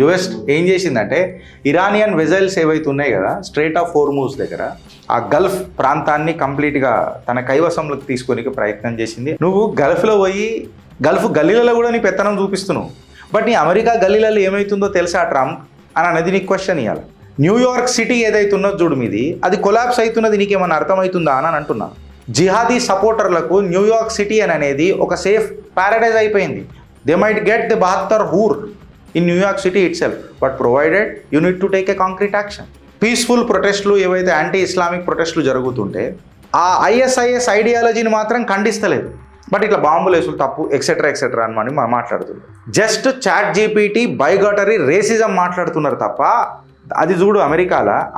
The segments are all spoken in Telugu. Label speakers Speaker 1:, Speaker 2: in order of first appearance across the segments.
Speaker 1: యుఎస్ ఏం చేసిందంటే ఇరానియన్ వెజల్స్ ఏవైతే ఉన్నాయి కదా స్ట్రైట్ ఆఫ్ హోర్మూజ్ దగ్గర ఆ గల్ఫ్ ప్రాంతాన్ని కంప్లీట్గా తన కైవసంలోకి తీసుకొని ప్రయత్నం చేసింది. నువ్వు గల్ఫ్లో పోయి గల్ఫ్ గల్లీలలో కూడా నీ పెత్తనం చూపిస్తున్నావు, బట్ నీ అమెరికా గల్లీలలో ఏమవుతుందో తెలుసా ట్రంప్ అని అనేది నీకు క్వశ్చన్ ఇవ్వాలి. న్యూయార్క్ సిటీ ఏదైతే ఉన్నదో చూడు మీది, అది కొలాప్స్ అవుతున్నది, నీకేమన్నా అర్థమవుతుందా అని అంటున్నా. జిహాదీ సపోర్టర్లకు న్యూయార్క్ సిటీ అని అనేది ఒక సేఫ్ ప్యారడైజ్ అయిపోయింది. దే మైట్ గెట్ ది 72 హూర్ in New York city itself, but provided you need to take a concrete action. Peaceful ప్రొటెస్టులు ఏవైతే యాంటీ ఇస్లామిక్ ప్రొటెస్టులు జరుగుతుంటే ఆ ఐఎస్ఐఎస్ ఐడియాలజీని మాత్రం ఖండిస్తలేదు, బట్ ఇట్లా బాంబులు వేసులు తప్పు ఎక్సెట్రా ఎక్సెట్రా అని మాట్లాడుతున్నారు. జస్ట్ చాట్ జీపీటీ బైగాటరీ రేసిజం మాట్లాడుతున్నారు తప్ప అది చూడు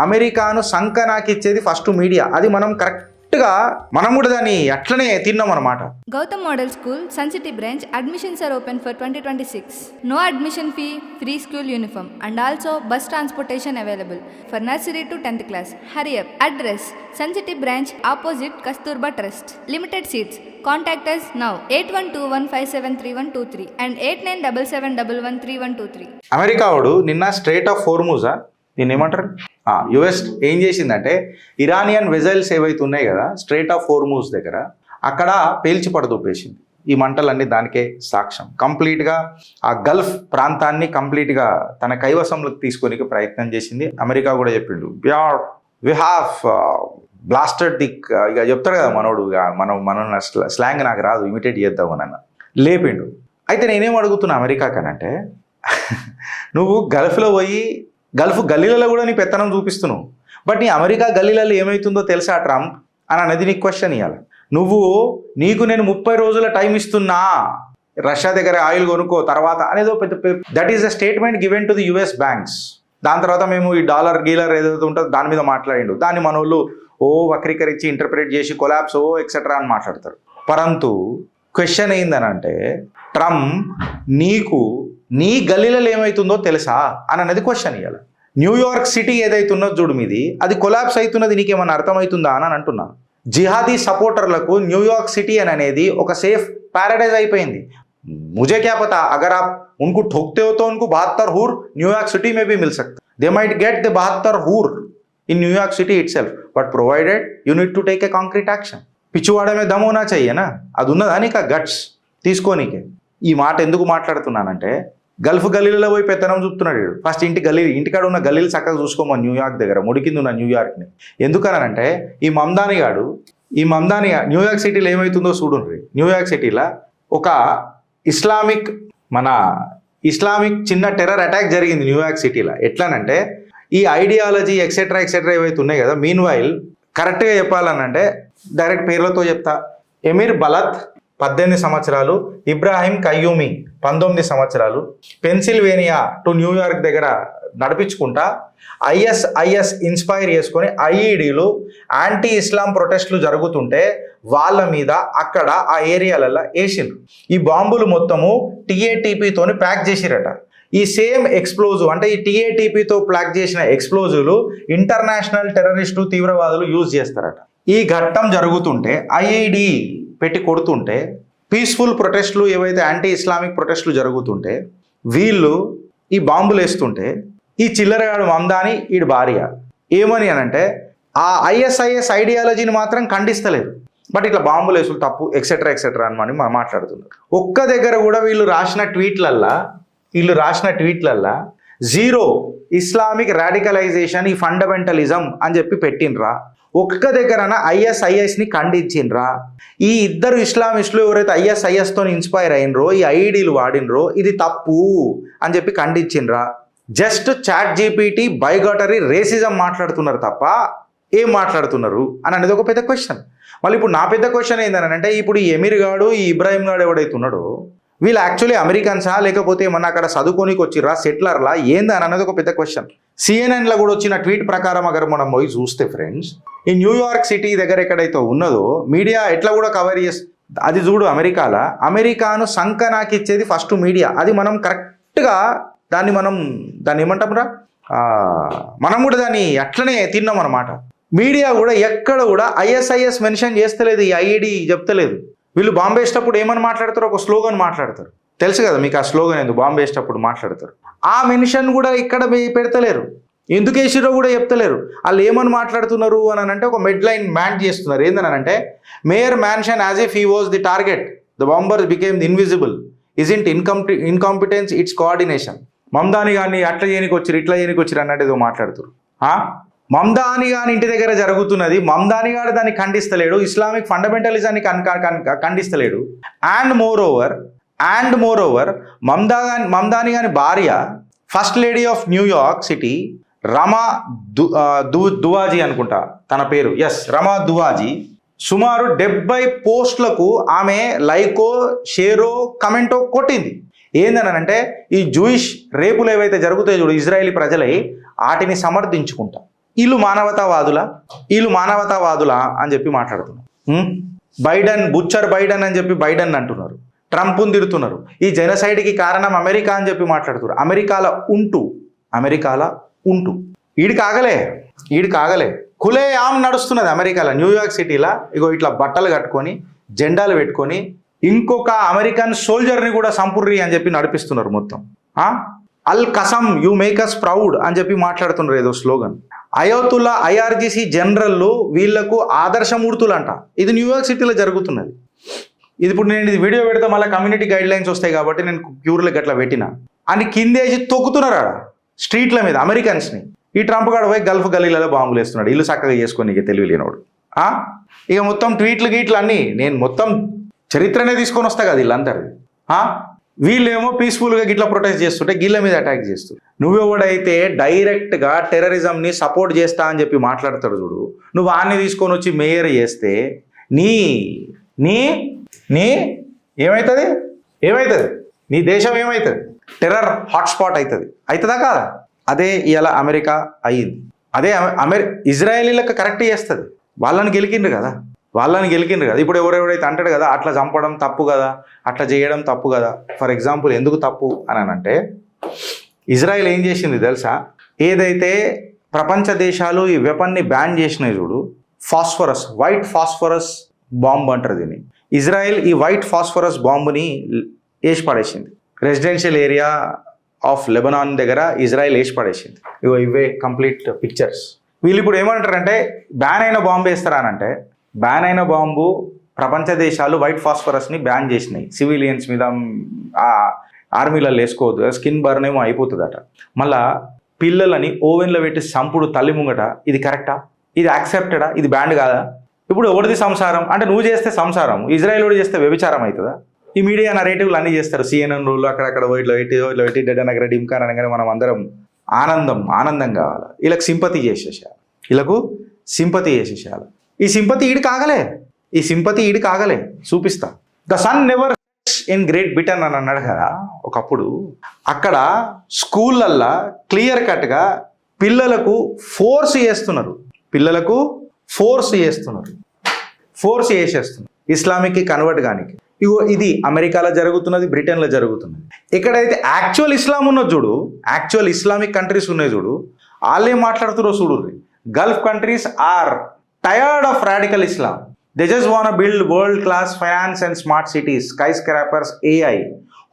Speaker 1: అమెరికాను సంకనాకిచ్చేది ఫస్ట్ మీడియా. అది మనం కరెక్ట్గా మనం కూడా దాన్ని అట్లనే తిన్నాం అనమాట.
Speaker 2: Gautam Model School, Sun City branch, admissions are open for 2026. No admission fee, free school uniform and also bus transportation available for nursery to 10th class. Hurry up. Address: Sun City branch opposite Kasturba Trust. Limited seats. Contact us now 8121573123 and 8977113123.
Speaker 1: America వాడు నిన్న స్ట్రైట్ ఆఫ్ హోర్మూజా దీన్ని ఏమంటారు, యుఎస్ ఏం చేసిందంటే ఇరానియన్ వెజల్స్ ఏవైతే ఉన్నాయి కదా స్ట్రైట్ ఆఫ్ హోర్మూజ్ దగ్గర అక్కడ పేల్చి పడదూపేసింది. ఈ మంటలన్నీ దానికే సాక్ష్యం. కంప్లీట్గా ఆ గల్ఫ్ ప్రాంతాన్ని కంప్లీట్గా తన కైవసంలోకి తీసుకొని ప్రయత్నం చేసింది. అమెరికా కూడా చెప్పిండు వి హ్యావ్ బ్లాస్టెడ్ ది, ఇక చెప్తాడు కదా మనోడు, మన స్లాంగ్ నాకు రాదు, ఇమిటేట్ చేద్దామని అన్న లేపిండు. అయితే నేనేం అడుగుతున్నా అమెరికా కనంటే, నువ్వు గల్ఫ్లో పోయి గల్ఫ్ గల్లీలలో కూడా నీ పెత్తనం చూపిస్తున్నావు, బట్ నీ అమెరికా గల్లీలలో ఏమవుతుందో తెలుసా ట్రంప్ అని అనేది నీకు క్వశ్చన్ ఇవ్వాలి. నీకు నేను 30 రోజుల టైం ఇస్తున్నా, రష్యా దగ్గర ఆయిల్ కొనుక్కో తర్వాత అనేదో పెద్ద that is the statement given to the US banks. దాని తర్వాత మేము ఈ డాలర్ గీలర్ ఏదైతే ఉంటుందో దాని మీద మాట్లాడిండు, దాన్ని మన వాళ్ళు వక్రీకరించి ఇంటర్ప్రిటేట్ చేసి కొలాప్స్ ఎక్సెట్రా అని మాట్లాడతారు. పరంతు క్వశ్చన్ ఏందనంటే ట్రంప్ నీకు నీ గల్లీలలో ఏమవుతుందో తెలుసా అని అనేది క్వశ్చన్ ఇవ్వాలి. న్యూయార్క్ సిటీ ఏదైతే ఉన్నదో చూడు మీది, అది కొలాప్స్ అవుతున్నది, నీకేమన్నా అర్థమవుతుందా అని అంటున్నా. జిహాదీ సపోర్టర్లకు న్యూయార్క్ సిటీ అని అనేది ఒక సేఫ్ ప్యారడైజ్ అయిపోయింది. मुझे क्या पता, अगर आप उनको ठोकते हो तो उनको 72 हूर न्यूयॉर्क सिटी में भी मिल सकता. दे माइट गेट द 72 हूर in New York city itself, but provided you need to take a concrete action. పిచ్చివాడే మీద దమ్ होना चाहिए ना, అది ఉన్నదా నీకు గట్స్ తీసుకోనికే. ఈ మాట ఎందుకు మాట్లాడుతున్నానంటే గల్ఫ్ గల్లీలలో పోయి పెత్తనం చూపుతున్నాడు వీడు. ఫస్ట్ ఇంటికాడ ఉన్న గల్లీలు చక్కగా చూసుకోమని న్యూయార్క్ దగ్గర ముడికింది ఉన్న న్యూయార్క్ని. ఎందుకనంటే ఈ మమ్దాని న్యూయార్క్ సిటీలో ఏమవుతుందో చూడండి. న్యూయార్క్ సిటీలో ఒక ఇస్లామిక్ చిన్న టెర్రర్ అటాక్ జరిగింది న్యూయార్క్ సిటీలో. ఎట్లానంటే ఈ ఐడియాలజీ ఎక్సెట్రా ఏవైతే ఉన్నాయి కదా, మీన్ వైల్ కరెక్ట్గా చెప్పాలనంటే డైరెక్ట్ పేర్లతో చెప్తా. ఎమిర్ బలత్ 18 సంవత్సరాలు, ఇబ్రాహిం కయ్యూమి 19 సంవత్సరాలు, పెన్సిల్వేనియా టు న్యూయార్క్ దగ్గర నడిపించుకుంటా ఐఎస్ ఇన్స్పైర్ చేసుకొని ఐఈడీలు యాంటీ ఇస్లాం ప్రొటెస్టులు జరుగుతుంటే వాళ్ళ మీద అక్కడ ఆ ఏరియాలలో వేసిండ్రు. ఈ బాంబులు మొత్తము టీఏటీపీతోని ప్యాక్ చేసిరట. ఈ సేమ్ ఎక్స్ప్లోజివ్ అంటే ఈ టీఏటీపీతో ప్యాక్ చేసిన ఎక్స్ప్లోజివ్లు ఇంటర్నేషనల్ టెర్రరిస్టు తీవ్రవాదులు యూజ్ చేస్తారట. ఈ ఘట్టం జరుగుతుంటే ఐఈడి పెట్టి కొడుతుంటే పీస్ఫుల్ ప్రొటెస్టులు ఏవైతే యాంటీ ఇస్లామిక్ ప్రొటెస్టులు జరుగుతుంటే వీళ్ళు ఈ బాంబులు వేస్తుంటే ఈ చిల్లరగాడు మమ్దాని ఈడు భార్య ఏమని అనంటే ఆ ఐఎస్ఐఎస్ ఐడియాలజీని మాత్రం ఖండిస్తలేదు, బట్ ఇట్లా బాంబులు వేసులు తప్పు ఎక్సెట్రా అని మాట్లాడుతున్నారు. ఒక్క దగ్గర కూడా వీళ్ళు రాసిన ట్వీట్లల్లా జీరో ఇస్లామిక్ రాడికలైజేషన్ ఈ ఫండమెంటలిజం అని చెప్పి పెట్టినరా? ఒక్క దగ్గరన ఐఎస్ఐఎస్ని ఖండించిండ్రా? ఈ ఇద్దరు ఇస్లామిస్టులు ఎవరైతే ఐఎస్ఐఎస్తో ఇన్స్పైర్ అయినరో ఈ ఐఈడీలు వాడినరో ఇది తప్పు అని చెప్పి ఖండించిండ్రా? జస్ట్ చాట్ జీపీటీ బైగాటరీ రేసిజం మాట్లాడుతున్నారు తప్ప ఏం మాట్లాడుతున్నారు అని అనేది ఒక పెద్ద క్వశ్చన్. మళ్ళీ ఇప్పుడు నా పెద్ద క్వశ్చన్ ఏంటంటే ఇప్పుడు ఈ ఎమీర్ గాడు ఈ ఇబ్రాహిం గాడు ఎవడైతే ఉన్నాడో వీళ్ళు యాక్చువల్లీ అమెరికన్సా లేకపోతే ఏమన్నా అక్కడ చదువుకోనికి వచ్చిర్రా సెటిలర్లా ఏందని అనేది ఒక పెద్ద క్వశ్చన్. సిఎన్ఎన్లో కూడా వచ్చిన ట్వీట్ ప్రకారం అగర్ మనం పోయి చూస్తే ఫ్రెండ్స్, ఈ న్యూయార్క్ సిటీ దగ్గర ఎక్కడైతే ఉన్నదో మీడియా ఎట్లా కూడా కవర్ అది చూడు అమెరికాను సంకనాకిచ్చేది ఫస్ట్ మీడియా. అది మనం కరెక్ట్గా దాన్ని ఏమంటాంరా, మనం కూడా దాన్ని అట్లనే తిన్నాం అన్నమాట. మీడియా కూడా ఎక్కడ కూడా ఐఎస్ఐఎస్ మెన్షన్ చేస్తలేదు, ఈ ఐఈడి చెప్తలేదు. వీళ్ళు బాంబే వేసేటప్పుడు ఏమని మాట్లాడతారు, ఒక స్లోగన్ మాట్లాడతారు. తెలుసు కదా మీకు ఆ స్లోగన్ ఎందుకు బాంబు వేసేటప్పుడు మాట్లాడతారు. ఆ మెన్షన్ కూడా ఇక్కడ పెడతలేరు. ఎందుకు వేసిరో కూడా చెప్తలేరు. వాళ్ళు ఏమని మాట్లాడుతున్నారు అని అంటే ఒక మెడ్లైన్ మ్యాన్ చేస్తున్నారు. ఏందనంటే mayor mansion as if he was the target, the bomber became the invisible, isn't incompetence it's coordination. Mamdani కానీ అట్లా చేయనికి వచ్చిరు ఇట్లా చేయనికి వచ్చిరు అన్నట్టు ఏదో మాట్లాడుతారు. మమ్దాని గాని ఇంటి దగ్గర జరుగుతున్నది, మమ్దాని గారు దాన్ని ఖండిస్తలేడు, ఇస్లామిక్ ఫండమెంటలిజాన్ని ఖండిస్తలేడు. అండ్ మోర్ ఓవర్ మమ్దాని గాని భార్య first lady of New York city Rama Duwaji అనుకుంటా తన పేరు, రమా దువాజీ, సుమారు 70 పోస్టులకు ఆమె లైకో షేరో కమెంటో కొట్టింది. ఏందనంటే ఈ జూయిష్ రేపులు ఏవైతే జరుగుతాయో చూడు ఇజ్రాయేలీ ప్రజలై వాటిని సమర్థించుకుంటా వీళ్ళు మానవతావాదులా అని చెప్పి మాట్లాడుతున్నారు. బుచ్చర్ బైడెన్ అని చెప్పి బైడెన్ అంటున్నారు, ట్రంప్ను తిడుతున్నారు. ఈ జెనసైడ్కి కారణం అమెరికా అని చెప్పి మాట్లాడుతున్నారు. అమెరికాల ఉంటూ ఈడికి ఆగలే కులే ఆమ్ నడుస్తున్నది అమెరికాలో. న్యూయార్క్ సిటీలో ఇగో ఇట్లా బట్టలు కట్టుకొని జెండాలు పెట్టుకొని ఇంకొక అమెరికన్ సోల్జర్ని కూడా సంపుర్రి అని చెప్పి నడిపిస్తున్నారు మొత్తం. అల్ Kasam you make us proud అని చెప్పి మాట్లాడుతున్నారు ఏదో స్లోగన్. అయోతుల్లా ఐఆర్జీసీ జనరల్లు వీళ్లకు ఆదర్శమూర్తులంట. ఇది న్యూయార్క్ సిటీలో జరుగుతున్నది. ఇది ఇప్పుడు నేను ఇది వీడియో పెడితే మళ్ళీ కమ్యూనిటీ గైడ్ లైన్స్ వస్తాయి కాబట్టి నేను ప్యూర్లకు అట్లా పెట్టిన అని కిందేసి తొక్కుతున్నారు ఆడ స్ట్రీట్ల మీద అమెరికన్స్ని. ఈ ట్రంప్ గాడు పోయి గల్ఫ్ గల్లీలలో బాంబులు వేస్తున్నాడు ఇల్లు చక్కగా చేసుకొని ఇక తెలివి లేనోడు. ఇక మొత్తం ట్వీట్లు గీట్లు అన్నీ నేను మొత్తం చరిత్రనే తీసుకొని వస్తా కదా వీళ్ళందరూ. వీళ్ళేమో పీస్ఫుల్గా గిట్లా ప్రొటెస్ట్ చేస్తుంటే గిళ్ళ మీద అటాక్ చేస్తూ నువ్వెవడైతే డైరెక్ట్గా టెర్రరిజంని సపోర్ట్ చేస్తా అని చెప్పి మాట్లాడతాడు చూడు, నువ్వు ఆన్ని తీసుకొని వచ్చి మేయర్ చేస్తే నీ నీ నీ ఏమవుతుంది నీ దేశం ఏమవుతుంది? టెర్రర్ హాట్స్పాట్ అవుతుందా కాదా? అదే ఇలా అమెరికా అయ్యింది. అదే ఇజ్రాయేలీలకు కరెక్ట్ చేస్తుంది. వాళ్ళని గెలికిండ్రు కదా. ఇప్పుడు ఎవరెవరైతే అంటాడు కదా అట్లా చంపడం తప్పు కదా, అట్లా చేయడం తప్పు కదా. ఫర్ ఎగ్జాంపుల్ ఎందుకు తప్పు అని అంటే ఇజ్రాయెల్ ఏం చేసింది తెలుసా? ఏదైతే ప్రపంచ దేశాలు ఈ వెపన్ని బ్యాన్ చేసినాయి చూడు, వైట్ ఫాస్ఫరస్ బాంబు అంటారు దీన్ని. ఇజ్రాయెల్ ఈ వైట్ ఫాస్ఫరస్ బాంబుని వేసి పడేసింది. రెసిడెన్షియల్ ఏరియా ఆఫ్ లెబనాన్ దగ్గర ఇజ్రాయెల్ వేసి పడేసింది. ఇవే కంప్లీట్ పిక్చర్స్. వీళ్ళు ఇప్పుడు ఏమంటారంటే బ్యాన్ అయిన బాంబు వేస్తారనంటే బ్యాన్ అయిన బాంబు ప్రపంచ దేశాలు వైట్ ఫాస్ఫరస్ని బ్యాన్ చేసినాయి. సివిలియన్స్ మీద ఆర్మీలలో వేసుకోవద్దు, స్కిన్ బర్న్ ఏమో అయిపోతుందట. మళ్ళా పిల్లలని ఓవెన్లో పెట్టి సంపుడు తల్లి ముంగట ఇది కరెక్టా? ఇది యాక్సెప్టెడా? ఇది బ్యాండ్ కాదా? ఇప్పుడు ఎవరిది సంసారం అంటే నువ్వు చేస్తే సంసారం, ఇజ్రాయెల్ వాడు చేస్తే వ్యభిచారం అవుతుందా? ఈ మీడియా నరేటివ్లు అన్నీ చేస్తారు. CNN రూల్ అక్కడక్కడ ఇట్లా పెట్టి డెడ్ నగర డిమ్కాన్ అనగానే మనం అందరం ఆనందం కావాలి. వీళ్ళకి సింపతి చేసేసేయాలి. ఈ సింపతి ఈడికి ఆగలే చూపిస్తా. The sun never in Great Britain అని అన్నాడు కదా ఒకప్పుడు. అక్కడ స్కూళ్ళల్లో క్లియర్ కట్గా పిల్లలకు ఫోర్స్ చేసేస్తున్నారు ఇస్లామిక్కి కన్వర్ట్ కానికి. ఇది అమెరికాలో జరుగుతున్నది, బ్రిటన్లో జరుగుతున్నది. ఎక్కడైతే యాక్చువల్ ఇస్లాం ఉన్నది చూడు, యాక్చువల్ ఇస్లామిక్ కంట్రీస్ ఉన్నాయి చూడు, వాళ్ళేం మాట్లాడుతున్నారో చూడు. Gulf countries are tired of radical Islam. They just want build world class finance and smart cities, skyscrapers, AI,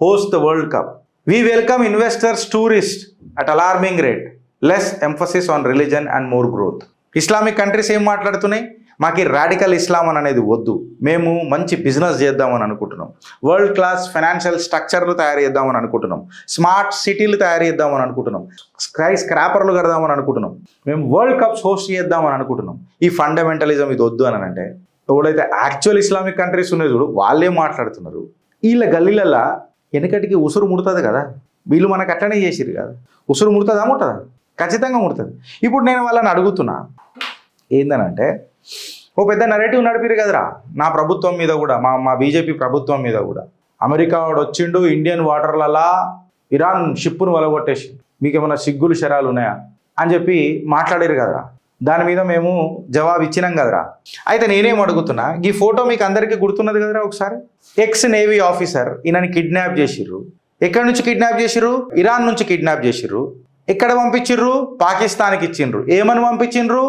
Speaker 1: host the World Cup. We welcome investors, tourists at alarming rate. Less emphasis on religion and more growth. Islamic countries ఏం మాట్లాడుతున్నాయి? మాకు రాడికల్ ఇస్లాం అనేది వద్దు, మేము మంచి బిజినెస్ చేద్దామని అనుకుంటున్నాం, వరల్డ్ క్లాస్ ఫైనాన్షియల్ స్ట్రక్చర్లు తయారు చేద్దామని అనుకుంటున్నాం, స్మార్ట్ సిటీలు తయారు చేద్దామని అనుకుంటున్నాం, స్కై స్క్రాపర్లు కడదామని అనుకుంటున్నాం, మేము వరల్డ్ కప్స్ హోస్ట్ చేద్దామని అనుకుంటున్నాం. ఈ ఫండమెంటలిజం ఇది వద్దు అని అంటే ఎవడైతే యాక్చువల్ ఇస్లామిక్ కంట్రీస్ ఉన్నాయి చూడు వాళ్ళేం మాట్లాడుతున్నారు? వీళ్ళ గల్లీలల్లా వెనకటికి ఉసురు ముడుతుంది కదా, వీళ్ళు మనకు అట్లనే చేసిరు కదా. ఉసురు ముడుతుందా? ముట్టదా? ఖచ్చితంగా ముడుతుంది. ఇప్పుడు నేను వాళ్ళని అడుగుతున్నా ఏందనంటే, ఓ పెద్ద నెరేటివ్ నడిపిరు కదరా నా ప్రభుత్వం మీద కూడా, మా బీజేపీ ప్రభుత్వం మీద కూడా. అమెరికా వాడు వచ్చిండు, ఇండియన్ వాటర్లలో ఇరాన్ షిప్పును వలగొట్టేసి మీకు ఏమైనా సిగ్గులు శరాలు ఉన్నాయా అని చెప్పి మాట్లాడారు కదరా. దాని మీద మేము జవాబు ఇచ్చినాం కదరా. అయితే నేనేం అడుగుతున్నా, ఈ ఫోటో మీకు అందరికీ గుర్తున్నది కదరా. ఒకసారి ఎక్స్ నేవీ ఆఫీసర్ ఈయనని కిడ్నాప్ చేసిర్రు. ఎక్కడి నుంచి కిడ్నాప్ చేసిర్రు? ఇరాన్ నుంచి కిడ్నాప్ చేసిర్రు. ఎక్కడ పంపించిర్రు? పాకిస్తాన్కి ఇచ్చిండ్రు. ఏమని పంపించిండ్రు?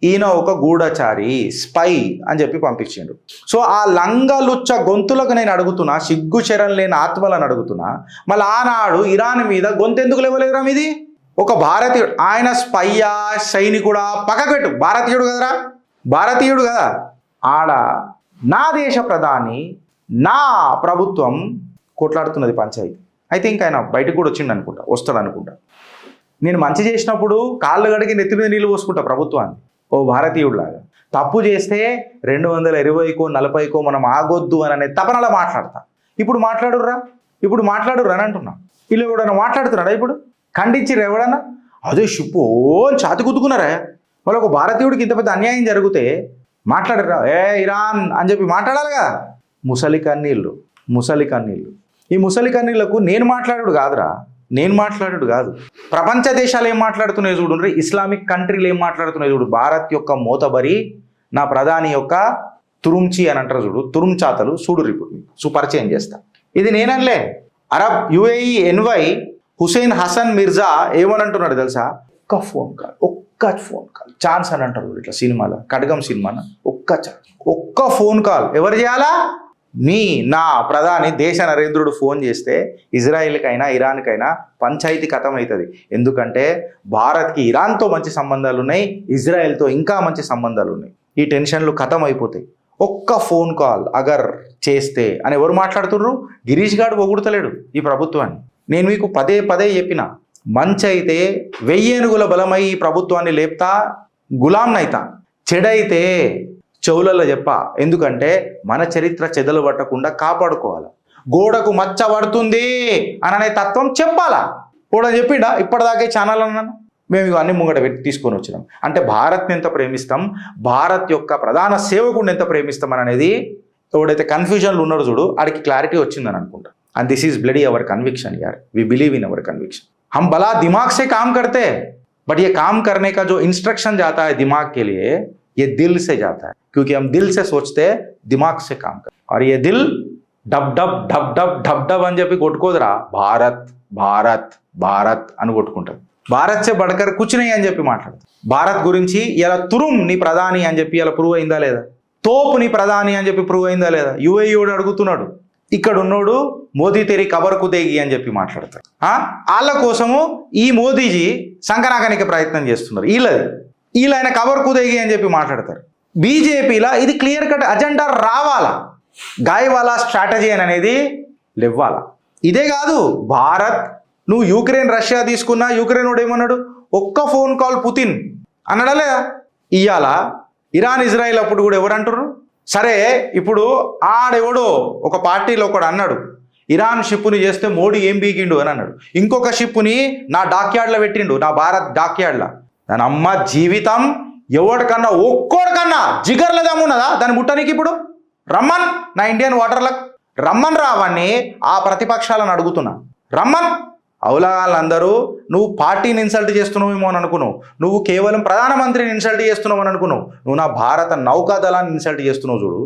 Speaker 1: ఈయన ఒక గూఢచారి స్పై అని చెప్పి పంపించిండు. సో ఆ లంగలుచ్చ గొంతులకు నేను అడుగుతున్నా, సిగ్గు శరం లేని ఆత్మలను అడుగుతున్నా, మళ్ళీ ఆనాడు ఇరాన్ మీద గొంతెందుకు లేవలేదురా మీది? ఒక భారతీయుడు, ఆయన స్పయ్యా సైనికుడా పక్కకు పెట్టు, భారతీయుడు కదరా, భారతీయుడు కదా. ఆడ నా దేశ ప్రధాని నా ప్రభుత్వం కొట్లాడుతున్నది పంచాయతీ. అయితే ఇంకా ఆయన బయటకు కూడా వచ్చిండు అనుకుంటా, వస్తాడు అనుకుంటా. నేను మంచి చేసినప్పుడు కాళ్ళు గడికి నెత్తి మీద నీళ్ళు పోసుకుంటా ప్రభుత్వాన్ని, ఓ భారతీయుడిలాగా. తప్పు చేస్తే 220కో 40కో మనం ఆగొద్దు అని తపనలా మాట్లాడతా. ఇప్పుడు మాట్లాడుర్రా అని అంటున్నా. వీళ్ళు ఎవడన్నా మాట్లాడుతున్నాడా? ఇప్పుడు ఖండించిర్రు ఎవడన్నా? అదే షిప్పు ఛాతి గుద్దుకున్నారా? వాళ్ళు ఒక భారతీయుడికి ఇంత పెద్ద అన్యాయం జరిగితే మాట్లాడరా? ఇరాన్ అని చెప్పి మాట్లాడాలి కదా. ముసలి కన్నీళ్ళు. ఈ ముసలి కన్నీళ్లకు నేను మాట్లాడు కాదు. ప్రపంచ దేశాలు ఏం మాట్లాడుతున్నాయి చూడు, ఇస్లామిక్ కంట్రీలు ఏం మాట్లాడుతున్నాయి చూడు. భారత్ యొక్క మోతబరి నా ప్రధాని యొక్క తురుంచి అని అంటారు చూడు, తురుంచాతలు చూడు. ఇప్పుడు పరిచయం చేస్తా. ఇది నేనలే. Arab UAE NY Hussain Hasan Mirza ఏమని అంటున్నాడు తెలుసా? ఒక్క ఫోన్ కాల్ ఛాన్స్ అని అంటారు ఇట్లా సినిమాలో, ఖడ్గం సినిమాన. ఒక్క ఫోన్ కాల్ ఎవరు చేయాలా? నా ప్రధాని దేశ నరేంద్రుడు ఫోన్ చేస్తే ఇజ్రాయిల్కైనా ఇరాన్కైనా పంచాయతీ ఖతం అవుతుంది. ఎందుకంటే భారత్కి ఇరాన్తో మంచి సంబంధాలు ఉన్నాయి, ఇజ్రాయెల్తో ఇంకా మంచి సంబంధాలు ఉన్నాయి. ఈ టెన్షన్లు ఖతం అయిపోతాయి. ఒక్క ఫోన్ కాల్ అగర్ చేస్తే అని ఎవరు మాట్లాడుతున్నారు? గిరీష్ గాడు పొగుడుతలేడు ఈ ప్రభుత్వాన్ని. నేను మీకు పదే చెప్పిన, మంచి అయితే 1000 ఏనుగుల బలమై ఈ ప్రభుత్వాన్ని లేపుతా, గులాంనైతా. చెడైతే చెవులలో చెప్పా. ఎందుకంటే మన చరిత్ర చెదలు పట్టకుండా కాపాడుకోవాలి. గోడకు మచ్చ పడుతుంది అనే తత్వం చెప్పాలా? కూడా చెప్పిండా? ఇప్పటిదాకే ఛానల్ అన్నాను. మేము ఇవన్నీ ముంగట పెట్టి తీసుకొని వచ్చినాం. అంటే భారత్ని ఎంత ప్రేమిస్తాం, భారత్ యొక్క ప్రధాన సేవకుడిని ఎంత ప్రేమిస్తాం అనేది ఎవడైతే కన్ఫ్యూజన్లు ఉన్నారో చూడు, ఆడికి క్లారిటీ వచ్చిందని అనుకుంటా. And this is bloody our conviction यार, we believe in our conviction. हम भला दिमाग से काम करते हैं, बट ये काम करने का जो इंस्ट्रक्शन जाता है दिमाग के लिए, ये दिल से जाता है. क्योंकि हम दिल से सोचते हैं, दिमाग से काम करते. और ये दिल डब डब అని చెప్పి కొట్టుకోదురా, భారత్ అని కొట్టుకుంటారు. భారత్ సే బడ్కర్ కుచ్ నహీ అని చెప్పి మాట్లాడతారు. భారత్ గురించి ఇలా తురుం నీ ప్రధాని అని చెప్పి ఇలా ప్రూవ్ అయిందా లేదా? తోపు నీ ప్రధాని అని చెప్పి ప్రూవ్ అయిందా లేదా? యుఏఈడు అడుగుతున్నాడు. ఇక్కడ ఉన్నోడు మోదీ తెరి కబర్ కుదేగి అని చెప్పి మాట్లాడతారు. వాళ్ళ కోసము ఈ మోదీజీ సంకనాకానికి ప్రయత్నం చేస్తున్నారు. వీళ్ళైన కబర్ కుదేగి అని చెప్పి మాట్లాడతారు. బీజేపీలో ఇది క్లియర్ కట్ అజెండా రావాలా, గాయవాలా స్ట్రాటజీ అనేది లేవాలా. ఇదే కాదు, భారత్ నువ్వు యూక్రెయిన్ రష్యా తీసుకున్నా, యూక్రెయిన్ వాడు ఏమన్నాడు? ఒక్క ఫోన్ కాల్ పుతిన్ అన్నాడా లేదా? ఇవాళ ఇరాన్ ఇజ్రాయిల్ అప్పుడు కూడా ఎవరు అంటారు? సరే ఇప్పుడు ఆడెవడో ఒక పార్టీలో ఒకడు అన్నాడు, ఇరాన్ షిప్పుని చేస్తే మోడీ ఏం బీకిండు అని అన్నాడు. ఇంకొక షిప్పుని నా డాక్యార్డ్లో పెట్టిండు, నా భారత్ డాక్యార్డ్లో. దాని అమ్మ జీవితం ఎవరికన్నా ఒక్కోడికన్నా జిగర్ల దమ్మున్నదా దాన్ని ముట్టనికి? ఇప్పుడు రమ్మన్ నా ఇండియన్ వాటర్లకు రమ్మన్ రావని ఆ ప్రతిపక్షాలను అడుగుతున్నా. రమ్మన్ అవులాళ్ళందరూ నువ్వు పార్టీని ఇన్సల్ట్ చేస్తున్నావేమో అని అనుకున్నావు, నువ్వు కేవలం ప్రధానమంత్రిని ఇన్సల్ట్ చేస్తున్నావు అని అనుకున్నావు, నువ్వు నా భారత నౌకాదళాన్ని ఇన్సల్ట్ చేస్తున్నావు చూడు.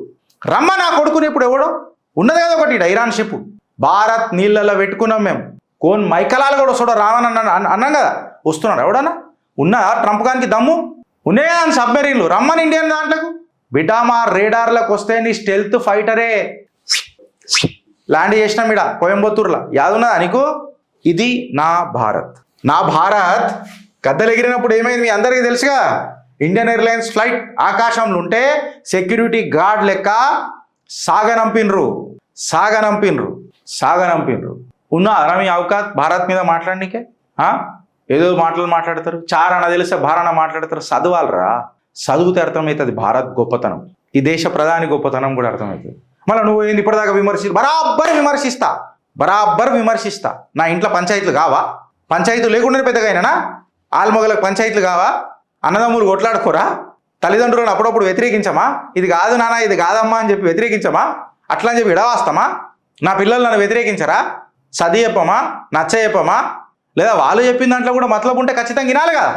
Speaker 1: రమ్మ నా కొడుకుని ఇప్పుడు ఎవడో ఉన్నది కదా ఒకటి ఇరాన్ షిప్, భారత్ నీళ్ళల్లో పెట్టుకున్నాం మేము. కోన్ మైకలాలు కూడా వస్తాడో రావని అన్నాం కదా, వస్తున్నాడు ఎవడన్నా? ఉన్నా ట్రంప్ గానికి దమ్ము ఉన్నాయా అని సబ్మెరీన్లు రమ్మని ఇండియన్ దాంట్లకు. బిడ్డా మా రేడార్లకు వస్తే నీ స్టెల్త్ ఫైటరే ల్యాండ్ చేసినాం ఇడ కోయంబత్తూర్లో, యాదున్నదా నీకు? ఇది నా భారత్ గద్దలు ఎగిరినప్పుడు ఏమైంది మీ అందరికీ తెలుసుగా. ఇండియన్ ఎయిర్లైన్స్ ఫ్లైట్ ఆకాశంలో ఉంటే సెక్యూరిటీ గార్డ్ లెక్క సాగనంపిన్రు. ఉన్నా మీ అవకాశం భారత్ మీద మాట్లాడనీకే? ఏదో మాట్లాడతారు, చారణ తెలిస్తే భారణ మాట్లాడతారు. చదవాలరా, చదివితే అర్థమవుతుంది భారత్ గొప్పతనం, ఈ దేశ ప్రధాని గొప్పతనం కూడా అర్థమవుతుంది. మళ్ళీ నువ్వు ఏంది ఇప్పటిదాకా బరాబర్ విమర్శిస్తా. నా ఇంట్లో పంచాయతీలు కావా? పంచాయతీలు లేకుండానే పెద్దగా అయినా ఆల్మొగలకు పంచాయతీలు కావా? అన్నదమ్ములు కొట్లాడుకోరా? తల్లిదండ్రులను అప్పుడప్పుడు వ్యతిరేకించమా? ఇది కాదు నాన్న, ఇది కాదమ్మా అని చెప్పి వ్యతిరేకించమా? అట్లా అని చెప్పి ఇడవాస్తామా? నా పిల్లలు నన్ను వ్యతిరేకించరా? చది చెప్పమా, నచ్చ చెప్పమా? లేదా వాళ్ళు చెప్పిన దాంట్లో కూడా మతలబు ఉంటే ఖచ్చితంగా వినాలి కదా.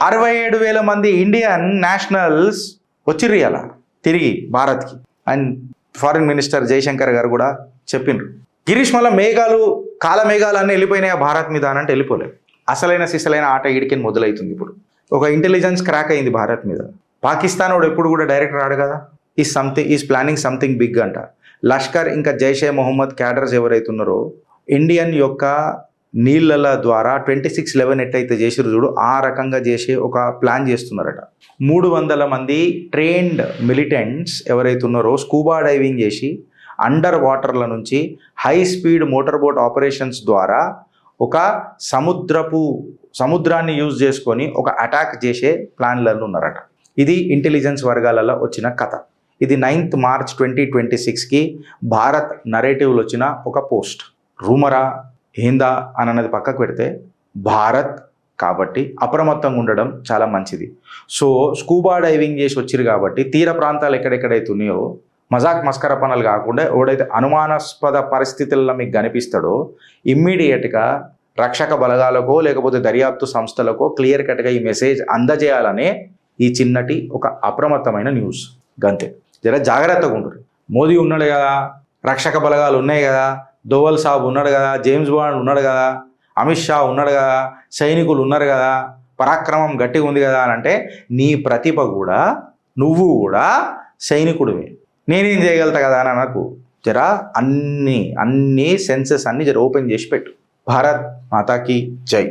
Speaker 1: 67,000 మంది ఇండియన్ నేషనల్స్ వచ్చిర్రు అలా తిరిగి భారత్కి. అండ్ ఫారిన్ మినిస్టర్ జయశంకర్ గారు కూడా చెప్పిండ్రు. గిరీష్ మళ్ళీ కాలమేఘాలు అన్నీ వెళ్ళిపోయినాయి భారత్ మీద అని వెళ్ళిపోలేదు. అసలైన సిసలైన ఆట ఈడికి మొదలవుతుంది. ఇప్పుడు ఒక ఇంటెలిజెన్స్ క్రాక్ అయింది భారత్ మీద. పాకిస్తాన్ వాడు ఎప్పుడు కూడా డైరెక్ట్ రాడు కదా. ఈజ్ ప్లానింగ్ సంథింగ్ బిగ్ అంట. లష్కర్ ఇంకా జైషే మొహమ్మద్ క్యాడర్స్ ఎవరైతే ఉన్నారో ఇండియన్ యొక్క నీళ్ళ ద్వారా 26/11 ఎట్టయితే చేసిరు చూడు, ఆ రకంగా చేసే ఒక ప్లాన్ చేస్తున్నారట. 300 మంది ట్రైన్డ్ మిలిటెంట్స్ ఎవరైతే ఉన్నారో స్కూబా డైవింగ్ చేసి అండర్ వాటర్ల నుంచి high speed motor boat operations ద్వారా ఒక సముద్రాన్ని యూజ్ చేసుకొని ఒక అటాక్ చేసే ప్లాన్లలో ఉన్నారట. ఇది ఇంటెలిజెన్స్ వర్గాలలో వచ్చిన కథ. ఇది 9th March 2026కి భారత్ నరేటివ్లో వచ్చిన ఒక పోస్ట్. రూమరా ఏందా అని అన్నది పక్కకు పెడితే భారత్ కాబట్టి అప్రమత్తంగా ఉండడం చాలా మంచిది. సో స్కూబా డైవింగ్ చేసి వచ్చిరు కాబట్టి తీర ప్రాంతాలు ఎక్కడెక్కడైతే ఉన్నాయో మజాక్ మస్కర పనులు కాకుండా ఎవడైతే అనుమానాస్పద పరిస్థితుల్లో మీకు కనిపిస్తాడో ఇమ్మీడియట్గా రక్షక బలగాలకో లేకపోతే దర్యాప్తు సంస్థలకో క్లియర్ కట్గా ఈ మెసేజ్ అందజేయాలనే ఈ చిన్నటి ఒక అప్రమత్తమైన న్యూస్ గంతే. జర జాగ్రత్తగా ఉండరు. మోదీ ఉన్నాడు కదా, రక్షక బలగాలు ఉన్నాయి కదా, దోవల్ సాబ్ ఉన్నాడు కదా, జేమ్స్ బాండ్ ఉన్నాడు కదా, అమిత్ షా ఉన్నాడు కదా, సైనికులు ఉన్నారు కదా, పరాక్రమం గట్టిగా ఉంది కదా అని అంటే నీ ప్రతిభ కూడా నువ్వు కూడా సైనికుడివే. నేనేం చేయగలుగుతా కదా అని నాకు జర అన్ని సెన్సెస్ అన్ని జర ఓపెన్ చేసి పెట్టు. భారత్ మాతాకి జై.